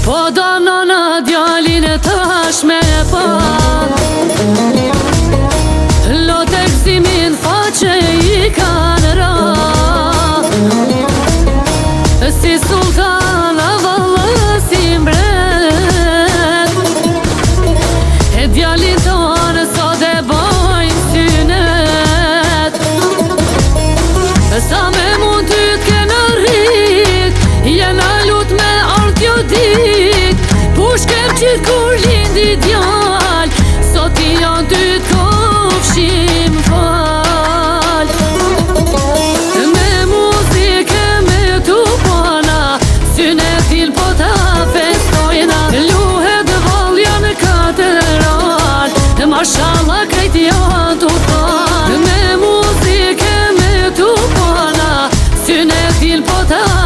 Po do në djalin e tash me pa Lote gëzimin faqe i kanë ra Si sultana valla si mbret E djalin tonë sot e bojnë synet Sa me mund ty t'kena rrit Jena lut me ardh jo dit Pushkem qitë kur lindi djall Sot i janë dy t'kofshim fal Me muzike me tupona Synet il po ta festojna Luhet valja në katedral Mashallah krejt janë t'u fal Me muzike me tupona Synet il po ta